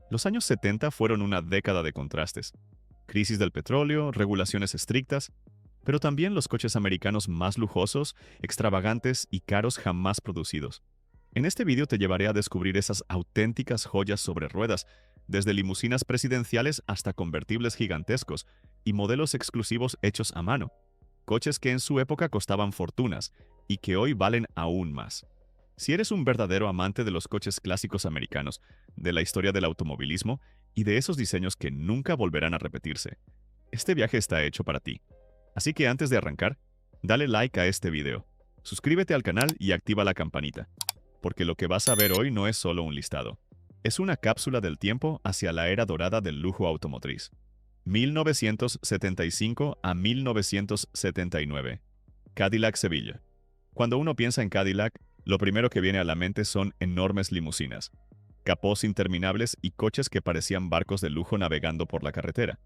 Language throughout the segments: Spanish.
Los años 70 fueron una década de contrastes. Crisis del petróleo, regulaciones estrictas, pero también los coches americanos más lujosos, extravagantes y caros jamás producidos. En este vídeo te llevaré a descubrir esas auténticas joyas sobre ruedas, desde limusinas presidenciales hasta convertibles gigantescos y modelos exclusivos hechos a mano, coches que en su época costaban fortunas y que hoy valen aún más. Si eres un verdadero amante de los coches clásicos americanos, de la historia del automovilismo y de esos diseños que nunca volverán a repetirse, este viaje está hecho para ti. Así que antes de arrancar, dale like a este video, suscríbete al canal y activa la campanita, porque lo que vas a ver hoy no es solo un listado. Es una cápsula del tiempo hacia la era dorada del lujo automotriz. 1975 a 1979. Cadillac Seville. Cuando uno piensa en Cadillac, lo primero que viene a la mente son enormes limusinas, capós interminables y coches que parecían barcos de lujo navegando por la carretera.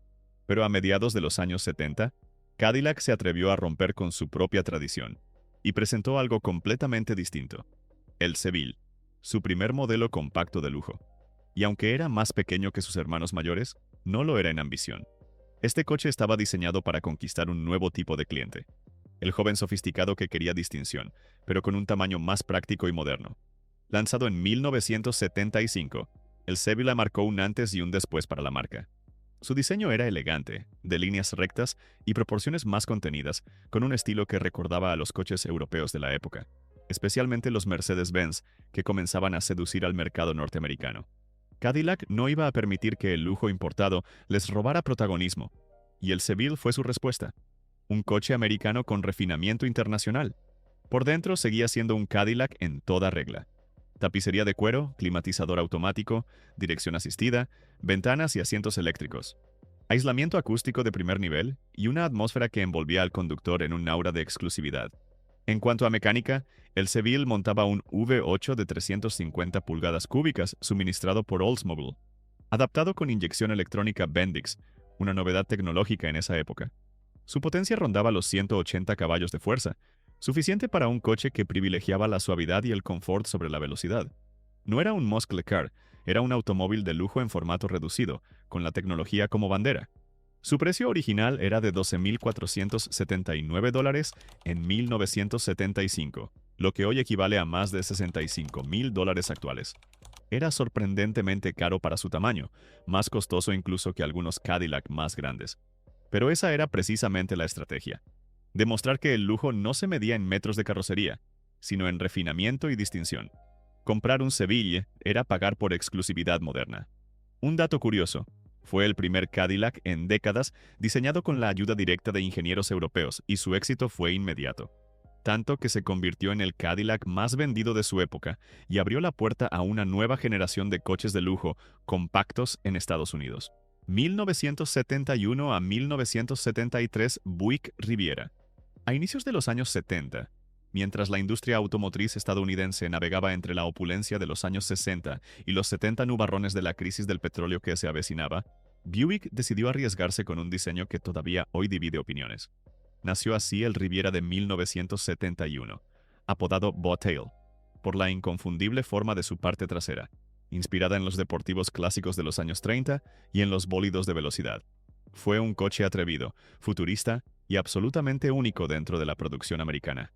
Pero a mediados de los años 70, Cadillac se atrevió a romper con su propia tradición y presentó algo completamente distinto: el Seville, su primer modelo compacto de lujo. Y aunque era más pequeño que sus hermanos mayores, no lo era en ambición. Este coche estaba diseñado para conquistar un nuevo tipo de cliente: el joven sofisticado que quería distinción, pero con un tamaño más práctico y moderno. Lanzado en 1975, el Seville marcó un antes y un después para la marca. Su diseño era elegante, de líneas rectas y proporciones más contenidas, con un estilo que recordaba a los coches europeos de la época, especialmente los Mercedes-Benz, que comenzaban a seducir al mercado norteamericano. Cadillac no iba a permitir que el lujo importado les robara protagonismo, y el Seville fue su respuesta: un coche americano con refinamiento internacional. Por dentro seguía siendo un Cadillac en toda regla. Tapicería de cuero, climatizador automático, dirección asistida, ventanas y asientos eléctricos, aislamiento acústico de primer nivel y una atmósfera que envolvía al conductor en un aura de exclusividad. En cuanto a mecánica, el Seville montaba un V8 de 350 pulgadas cúbicas suministrado por Oldsmobile, adaptado con inyección electrónica Bendix, una novedad tecnológica en esa época. Su potencia rondaba los 180 caballos de fuerza, suficiente para un coche que privilegiaba la suavidad y el confort sobre la velocidad. No era un muscle car, era un automóvil de lujo en formato reducido, con la tecnología como bandera. Su precio original era de $12,479 en 1975, lo que hoy equivale a más de $65,000 actuales. Era sorprendentemente caro para su tamaño, más costoso incluso que algunos Cadillac más grandes. Pero esa era precisamente la estrategia: demostrar que el lujo no se medía en metros de carrocería, sino en refinamiento y distinción. Comprar un Seville era pagar por exclusividad moderna. Un dato curioso: fue el primer Cadillac en décadas diseñado con la ayuda directa de ingenieros europeos y su éxito fue inmediato, tanto que se convirtió en el Cadillac más vendido de su época y abrió la puerta a una nueva generación de coches de lujo compactos en Estados Unidos. 1971 a 1973. Buick Riviera. A inicios de los años 70, mientras la industria automotriz estadounidense navegaba entre la opulencia de los años 60 y los 70 nubarrones de la crisis del petróleo que se avecinaba, Buick decidió arriesgarse con un diseño que todavía hoy divide opiniones. Nació así el Riviera de 1971, apodado Bobtail, por la inconfundible forma de su parte trasera, inspirada en los deportivos clásicos de los años 30 y en los bólidos de velocidad. Fue un coche atrevido, futurista y absolutamente único dentro de la producción americana.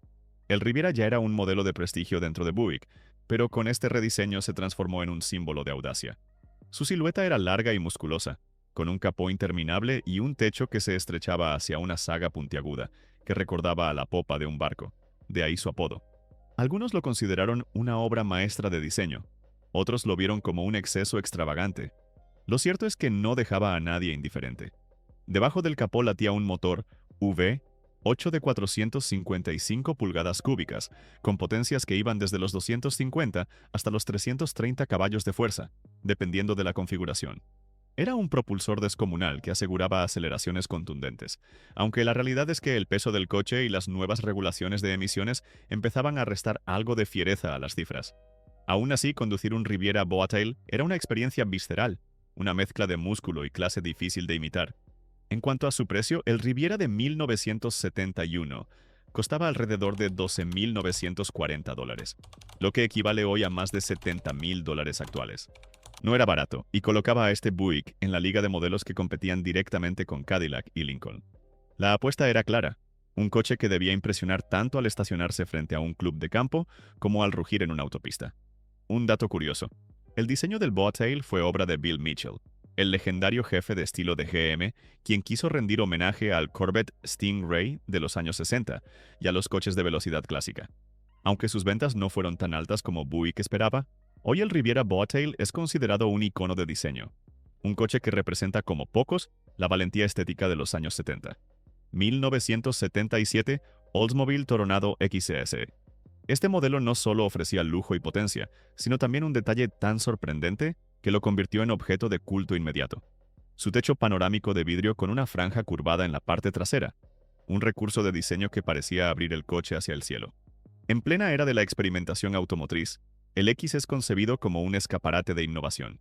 El Riviera ya era un modelo de prestigio dentro de Buick, pero con este rediseño se transformó en un símbolo de audacia. Su silueta era larga y musculosa, con un capó interminable y un techo que se estrechaba hacia una saga puntiaguda, que recordaba a la popa de un barco, de ahí su apodo. Algunos lo consideraron una obra maestra de diseño, otros lo vieron como un exceso extravagante. Lo cierto es que no dejaba a nadie indiferente. Debajo del capó latía un motor V8 de 455 pulgadas cúbicas, con potencias que iban desde los 250 hasta los 330 caballos de fuerza, dependiendo de la configuración. Era un propulsor descomunal que aseguraba aceleraciones contundentes, aunque la realidad es que el peso del coche y las nuevas regulaciones de emisiones empezaban a restar algo de fiereza a las cifras. Aún así, conducir un Riviera Bobtail era una experiencia visceral, una mezcla de músculo y clase difícil de imitar. En cuanto a su precio, el Riviera de 1971 costaba alrededor de $12,940, lo que equivale hoy a más de $70,000 actuales. No era barato, y colocaba a este Buick en la liga de modelos que competían directamente con Cadillac y Lincoln. La apuesta era clara, un coche que debía impresionar tanto al estacionarse frente a un club de campo como al rugir en una autopista. Un dato curioso, el diseño del Bobtail fue obra de Bill Mitchell, el legendario jefe de estilo de GM, quien quiso rendir homenaje al Corvette Stingray de los años 60 y a los coches de velocidad clásica. Aunque sus ventas no fueron tan altas como Buick esperaba, hoy el Riviera Bobtail es considerado un icono de diseño. Un coche que representa como pocos la valentía estética de los años 70. 1977 Oldsmobile Toronado XS. Este modelo no solo ofrecía lujo y potencia, sino también un detalle tan sorprendente que lo convirtió en objeto de culto inmediato. Su techo panorámico de vidrio con una franja curvada en la parte trasera, un recurso de diseño que parecía abrir el coche hacia el cielo. En plena era de la experimentación automotriz, el X es concebido como un escaparate de innovación.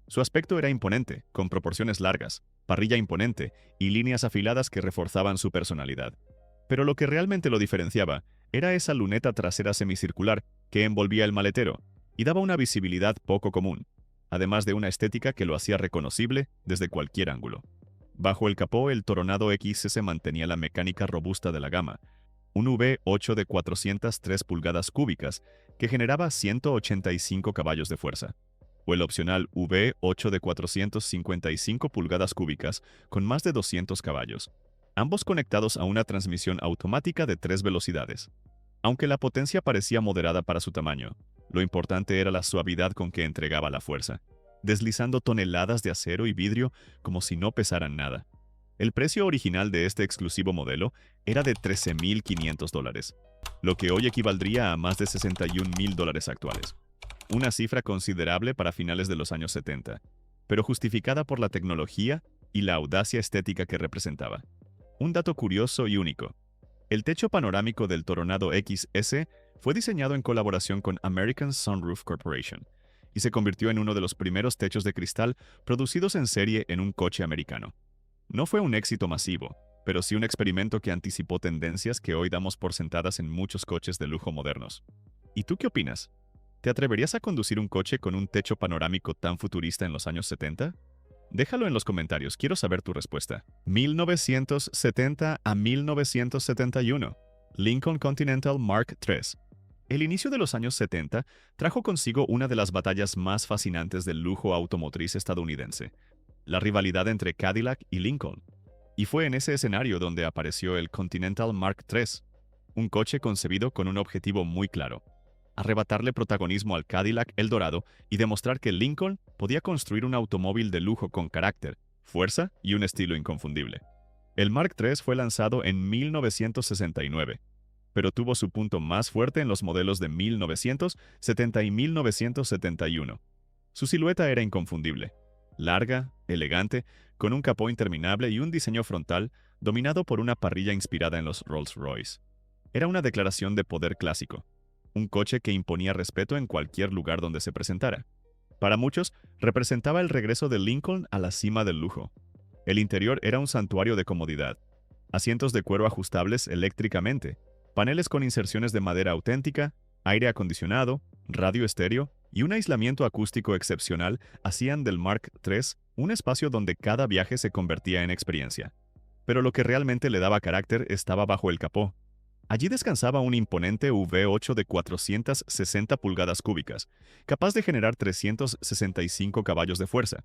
Su aspecto era imponente, con proporciones largas, parrilla imponente y líneas afiladas que reforzaban su personalidad. Pero lo que realmente lo diferenciaba era esa luneta trasera semicircular que envolvía el maletero y daba una visibilidad poco común, además de una estética que lo hacía reconocible desde cualquier ángulo. Bajo el capó, el Toronado XS mantenía la mecánica robusta de la gama, un V8 de 403 pulgadas cúbicas que generaba 185 caballos de fuerza, o el opcional V8 de 455 pulgadas cúbicas con más de 200 caballos, ambos conectados a una transmisión automática de 3 velocidades. Aunque la potencia parecía moderada para su tamaño, lo importante era la suavidad con que entregaba la fuerza, deslizando toneladas de acero y vidrio como si no pesaran nada. El precio original de este exclusivo modelo era de $13,500, lo que hoy equivaldría a más de $61,000 actuales. Una cifra considerable para finales de los años 70, pero justificada por la tecnología y la audacia estética que representaba. Un dato curioso y único. El techo panorámico del Toronado XS fue diseñado en colaboración con American Sunroof Corporation y se convirtió en uno de los primeros techos de cristal producidos en serie en un coche americano. No fue un éxito masivo, pero sí un experimento que anticipó tendencias que hoy damos por sentadas en muchos coches de lujo modernos. ¿Y tú qué opinas? ¿Te atreverías a conducir un coche con un techo panorámico tan futurista en los años 70? Déjalo en los comentarios, quiero saber tu respuesta. 1970 a 1971. Lincoln Continental Mark III. El inicio de los años 70 trajo consigo una de las batallas más fascinantes del lujo automotriz estadounidense, la rivalidad entre Cadillac y Lincoln. Y fue en ese escenario donde apareció el Continental Mark III, un coche concebido con un objetivo muy claro: arrebatarle protagonismo al Cadillac Eldorado y demostrar que Lincoln podía construir un automóvil de lujo con carácter, fuerza y un estilo inconfundible. El Mark III fue lanzado en 1969, pero tuvo su punto más fuerte en los modelos de 1970 y 1971. Su silueta era inconfundible, larga, elegante, con un capó interminable y un diseño frontal dominado por una parrilla inspirada en los Rolls-Royce. Era una declaración de poder clásico, un coche que imponía respeto en cualquier lugar donde se presentara. Para muchos, representaba el regreso de Lincoln a la cima del lujo. El interior era un santuario de comodidad: asientos de cuero ajustables eléctricamente, paneles con inserciones de madera auténtica, aire acondicionado, radio estéreo y un aislamiento acústico excepcional hacían del Mark III un espacio donde cada viaje se convertía en experiencia. Pero lo que realmente le daba carácter estaba bajo el capó. Allí descansaba un imponente V8 de 460 pulgadas cúbicas, capaz de generar 365 caballos de fuerza.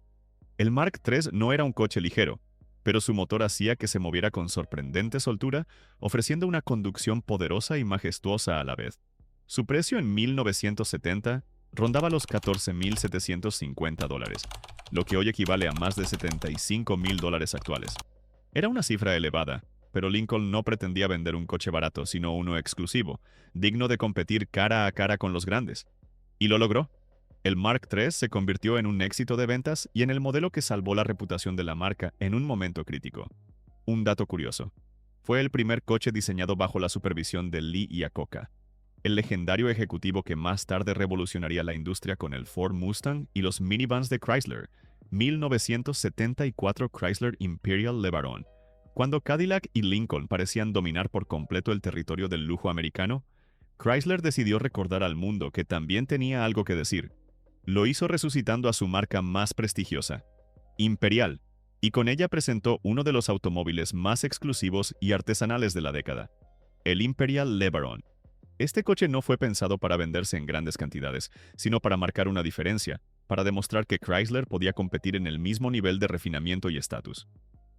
El Mark III no era un coche ligero, pero su motor hacía que se moviera con sorprendente soltura, ofreciendo una conducción poderosa y majestuosa a la vez. Su precio en 1970 rondaba los $14,750, lo que hoy equivale a más de $75,000 actuales. Era una cifra elevada, pero Lincoln no pretendía vender un coche barato, sino uno exclusivo, digno de competir cara a cara con los grandes. Y lo logró. El Mark III se convirtió en un éxito de ventas y en el modelo que salvó la reputación de la marca en un momento crítico. Un dato curioso: fue el primer coche diseñado bajo la supervisión de Lee Iacocca, el legendario ejecutivo que más tarde revolucionaría la industria con el Ford Mustang y los minivans de Chrysler. 1974 Chrysler Imperial LeBaron. Cuando Cadillac y Lincoln parecían dominar por completo el territorio del lujo americano, Chrysler decidió recordar al mundo que también tenía algo que decir. Lo hizo resucitando a su marca más prestigiosa, Imperial, y con ella presentó uno de los automóviles más exclusivos y artesanales de la década, el Imperial LeBaron. Este coche no fue pensado para venderse en grandes cantidades, sino para marcar una diferencia, para demostrar que Chrysler podía competir en el mismo nivel de refinamiento y estatus.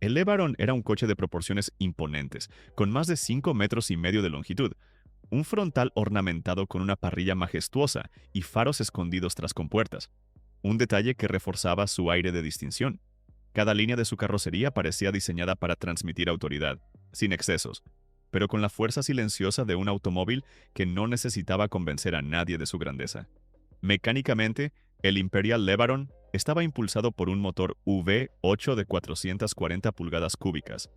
El LeBaron era un coche de proporciones imponentes, con más de 5,5 metros de longitud, un frontal ornamentado con una parrilla majestuosa y faros escondidos tras compuertas, un detalle que reforzaba su aire de distinción. Cada línea de su carrocería parecía diseñada para transmitir autoridad, sin excesos, pero con la fuerza silenciosa de un automóvil que no necesitaba convencer a nadie de su grandeza. Mecánicamente, el Imperial LeBaron estaba impulsado por un motor V8 de 440 pulgadas cúbicas,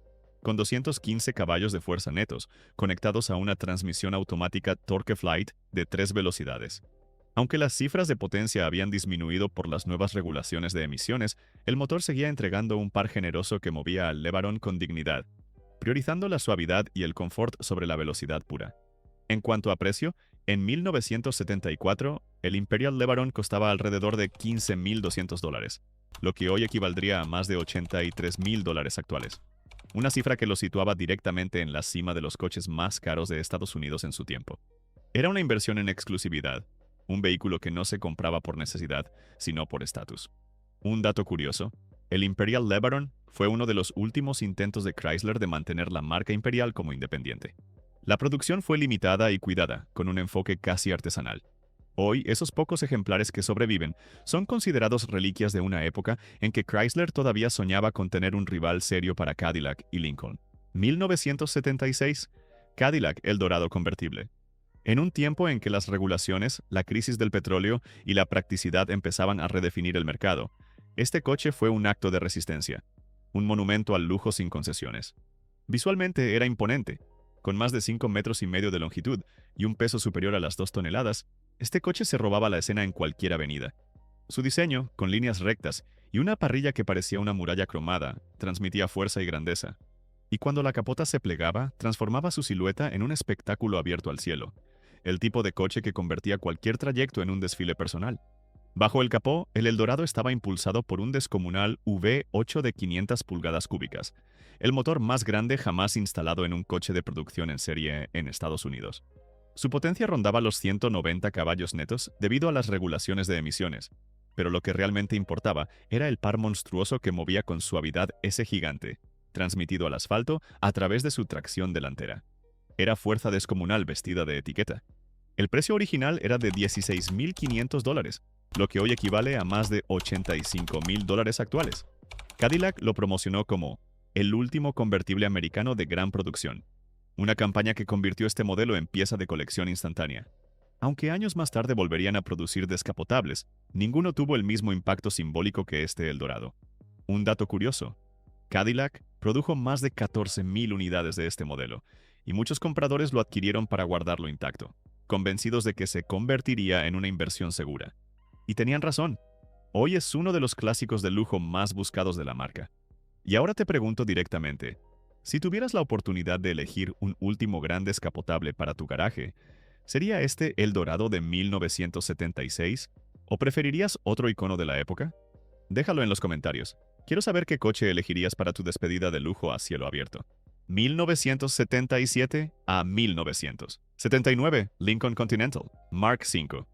con 215 caballos de fuerza netos, conectados a una transmisión automática TorqueFlite de 3 velocidades. Aunque las cifras de potencia habían disminuido por las nuevas regulaciones de emisiones, el motor seguía entregando un par generoso que movía al LeBaron con dignidad, priorizando la suavidad y el confort sobre la velocidad pura. En cuanto a precio, en 1974, el Imperial LeBaron costaba alrededor de $15,200, lo que hoy equivaldría a más de $83,000 actuales, una cifra que lo situaba directamente en la cima de los coches más caros de Estados Unidos en su tiempo. Era una inversión en exclusividad, un vehículo que no se compraba por necesidad, sino por estatus. Un dato curioso, el Imperial LeBaron fue uno de los últimos intentos de Chrysler de mantener la marca Imperial como independiente. La producción fue limitada y cuidada, con un enfoque casi artesanal. Hoy, esos pocos ejemplares que sobreviven son considerados reliquias de una época en que Chrysler todavía soñaba con tener un rival serio para Cadillac y Lincoln. 1976, Cadillac Eldorado convertible. En un tiempo en que las regulaciones, la crisis del petróleo y la practicidad empezaban a redefinir el mercado, este coche fue un acto de resistencia, un monumento al lujo sin concesiones. Visualmente era imponente. Con más de 5,5 metros de longitud y un peso superior a las 2 toneladas, este coche se robaba la escena en cualquier avenida. Su diseño, con líneas rectas y una parrilla que parecía una muralla cromada, transmitía fuerza y grandeza. Y cuando la capota se plegaba, transformaba su silueta en un espectáculo abierto al cielo, el tipo de coche que convertía cualquier trayecto en un desfile personal. Bajo el capó, el Eldorado estaba impulsado por un descomunal V8 de 500 pulgadas cúbicas, el motor más grande jamás instalado en un coche de producción en serie en Estados Unidos. Su potencia rondaba los 190 caballos netos debido a las regulaciones de emisiones, pero lo que realmente importaba era el par monstruoso que movía con suavidad ese gigante, transmitido al asfalto a través de su tracción delantera. Era fuerza descomunal vestida de etiqueta. El precio original era de $16,500, lo que hoy equivale a más de $85,000 actuales. Cadillac lo promocionó como el último convertible americano de gran producción, una campaña que convirtió este modelo en pieza de colección instantánea. Aunque años más tarde volverían a producir descapotables, ninguno tuvo el mismo impacto simbólico que este Eldorado. Un dato curioso, Cadillac produjo más de 14,000 unidades de este modelo, y muchos compradores lo adquirieron para guardarlo intacto, convencidos de que se convertiría en una inversión segura. Y tenían razón. Hoy es uno de los clásicos de lujo más buscados de la marca. Y ahora te pregunto directamente, si tuvieras la oportunidad de elegir un último gran descapotable para tu garaje, ¿sería este Eldorado de 1976? ¿O preferirías otro icono de la época? Déjalo en los comentarios. Quiero saber qué coche elegirías para tu despedida de lujo a cielo abierto. 1977 a 1979, Lincoln Continental, Mark V.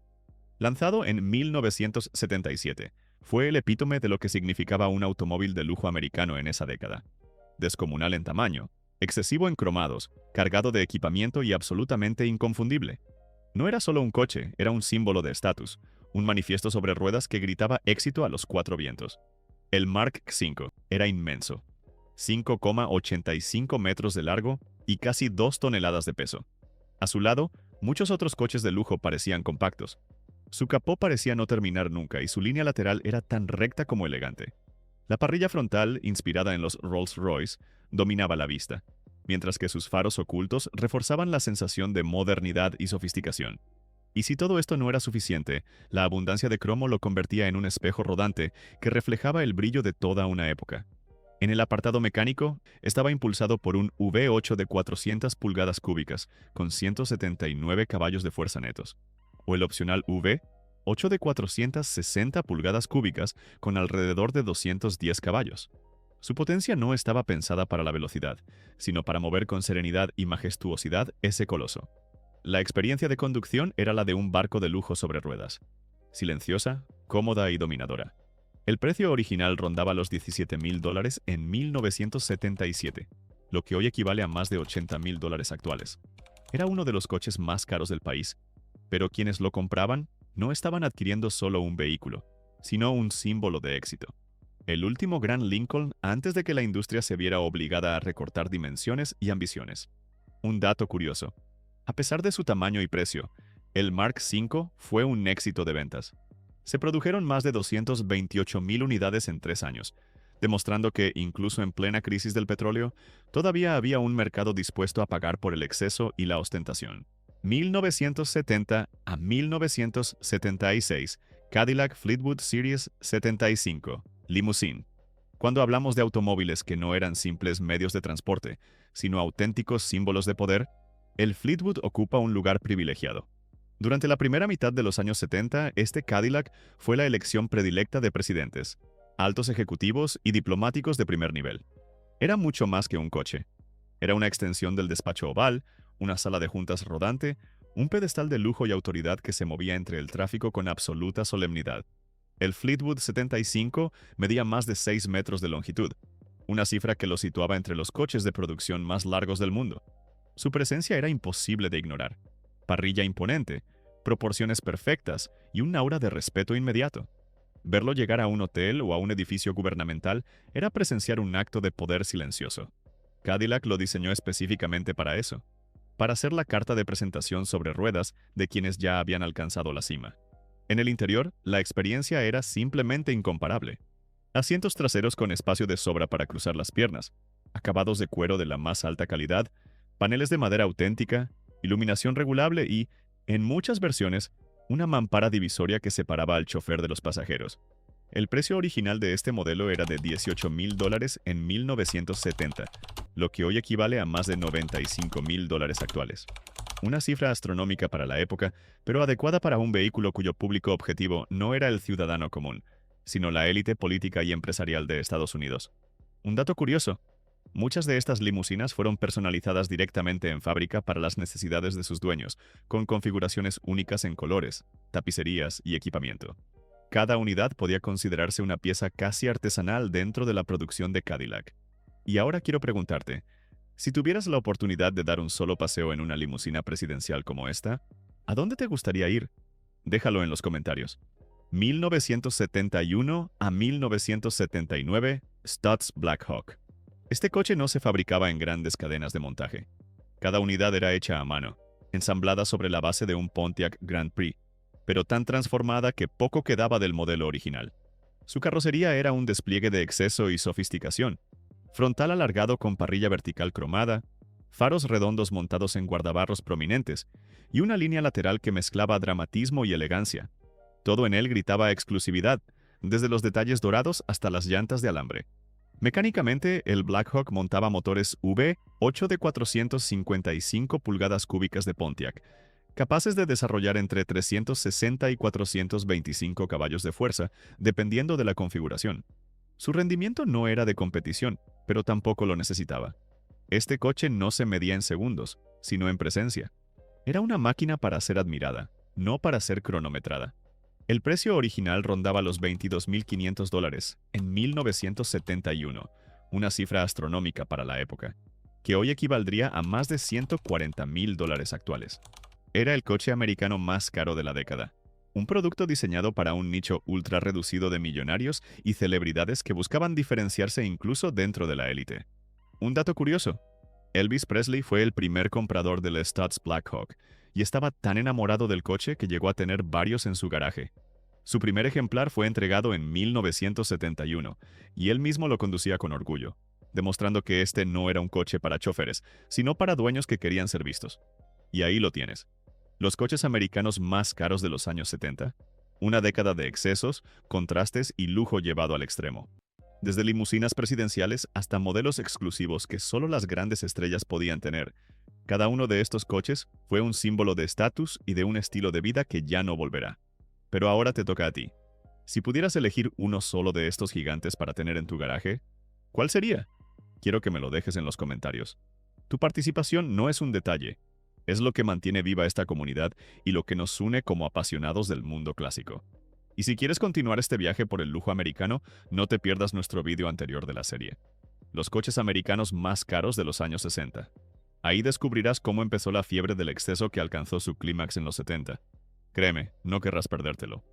Lanzado en 1977, fue el epítome de lo que significaba un automóvil de lujo americano en esa década. Descomunal en tamaño, excesivo en cromados, cargado de equipamiento y absolutamente inconfundible. No era solo un coche, era un símbolo de estatus, un manifiesto sobre ruedas que gritaba éxito a los 4 vientos. El Mark V era inmenso, 5,85 metros de largo y casi 2 toneladas de peso. A su lado, muchos otros coches de lujo parecían compactos. Su capó parecía no terminar nunca y su línea lateral era tan recta como elegante. La parrilla frontal, inspirada en los Rolls-Royce, dominaba la vista, mientras que sus faros ocultos reforzaban la sensación de modernidad y sofisticación. Y si todo esto no era suficiente, la abundancia de cromo lo convertía en un espejo rodante que reflejaba el brillo de toda una época. En el apartado mecánico, estaba impulsado por un V8 de 400 pulgadas cúbicas, con 179 caballos de fuerza netos, o el opcional V, 8 de 460 pulgadas cúbicas con alrededor de 210 caballos. Su potencia no estaba pensada para la velocidad, sino para mover con serenidad y majestuosidad ese coloso. La experiencia de conducción era la de un barco de lujo sobre ruedas. Silenciosa, cómoda y dominadora. El precio original rondaba los $17,000 en 1977, lo que hoy equivale a más de $80,000 actuales. Era uno de los coches más caros del país, pero quienes lo compraban no estaban adquiriendo solo un vehículo, sino un símbolo de éxito. El último gran Lincoln antes de que la industria se viera obligada a recortar dimensiones y ambiciones. Un dato curioso. A pesar de su tamaño y precio, el Mark V fue un éxito de ventas. Se produjeron más de 228,000 unidades en 3 años, demostrando que, incluso en plena crisis del petróleo, todavía había un mercado dispuesto a pagar por el exceso y la ostentación. 1970 a 1976, Cadillac Fleetwood Series 75, Limousine. Cuando hablamos de automóviles que no eran simples medios de transporte, sino auténticos símbolos de poder, el Fleetwood ocupa un lugar privilegiado. Durante la primera mitad de los años 70, este Cadillac fue la elección predilecta de presidentes, altos ejecutivos y diplomáticos de primer nivel. Era mucho más que un coche. Era una extensión del despacho oval, una sala de juntas rodante, un pedestal de lujo y autoridad que se movía entre el tráfico con absoluta solemnidad. El Fleetwood 75 medía más de 6 metros de longitud, una cifra que lo situaba entre los coches de producción más largos del mundo. Su presencia era imposible de ignorar. Parrilla imponente, proporciones perfectas y un aura de respeto inmediato. Verlo llegar a un hotel o a un edificio gubernamental era presenciar un acto de poder silencioso. Cadillac lo diseñó específicamente para eso, para ser la carta de presentación sobre ruedas de quienes ya habían alcanzado la cima. En el interior, la experiencia era simplemente incomparable. Asientos traseros con espacio de sobra para cruzar las piernas, acabados de cuero de la más alta calidad, paneles de madera auténtica, iluminación regulable y, en muchas versiones, una mampara divisoria que separaba al chofer de los pasajeros. El precio original de este modelo era de $18,000 en 1970, lo que hoy equivale a más de $95,000 actuales. Una cifra astronómica para la época, pero adecuada para un vehículo cuyo público objetivo no era el ciudadano común, sino la élite política y empresarial de Estados Unidos. Un dato curioso: muchas de estas limusinas fueron personalizadas directamente en fábrica para las necesidades de sus dueños, con configuraciones únicas en colores, tapicerías y equipamiento. Cada unidad podía considerarse una pieza casi artesanal dentro de la producción de Cadillac. Y ahora quiero preguntarte, si tuvieras la oportunidad de dar un solo paseo en una limusina presidencial como esta, ¿a dónde te gustaría ir? Déjalo en los comentarios. 1971 a 1979, Stutz Black Hawk. Este coche no se fabricaba en grandes cadenas de montaje. Cada unidad era hecha a mano, ensamblada sobre la base de un Pontiac Grand Prix, pero tan transformada que poco quedaba del modelo original. Su carrocería era un despliegue de exceso y sofisticación. Frontal alargado con parrilla vertical cromada, faros redondos montados en guardabarros prominentes y una línea lateral que mezclaba dramatismo y elegancia. Todo en él gritaba exclusividad, desde los detalles dorados hasta las llantas de alambre. Mecánicamente, el Black Hawk montaba motores V8 de 455 pulgadas cúbicas de Pontiac, capaces de desarrollar entre 360 y 425 caballos de fuerza, dependiendo de la configuración. Su rendimiento no era de competición, pero tampoco lo necesitaba. Este coche no se medía en segundos, sino en presencia. Era una máquina para ser admirada, no para ser cronometrada. El precio original rondaba los $22,500 en 1971, una cifra astronómica para la época, que hoy equivaldría a más de $140,000 actuales. Era el coche americano más caro de la década, un producto diseñado para un nicho ultra reducido de millonarios y celebridades que buscaban diferenciarse incluso dentro de la élite. Un dato curioso: Elvis Presley fue el primer comprador del Stutz Black Hawk y estaba tan enamorado del coche que llegó a tener varios en su garaje. Su primer ejemplar fue entregado en 1971 y él mismo lo conducía con orgullo, demostrando que este no era un coche para choferes, sino para dueños que querían ser vistos. Y ahí lo tienes. Los coches americanos más caros de los años 70, una década de excesos, contrastes y lujo llevado al extremo. Desde limusinas presidenciales hasta modelos exclusivos que solo las grandes estrellas podían tener, cada uno de estos coches fue un símbolo de estatus y de un estilo de vida que ya no volverá. Pero ahora te toca a ti. Si pudieras elegir uno solo de estos gigantes para tener en tu garaje, ¿cuál sería? Quiero que me lo dejes en los comentarios. Tu participación no es un detalle, es lo que mantiene viva esta comunidad y lo que nos une como apasionados del mundo clásico. Y si quieres continuar este viaje por el lujo americano, no te pierdas nuestro vídeo anterior de la serie. Los coches americanos más caros de los años 60. Ahí descubrirás cómo empezó la fiebre del exceso que alcanzó su clímax en los 70. Créeme, no querrás perdértelo.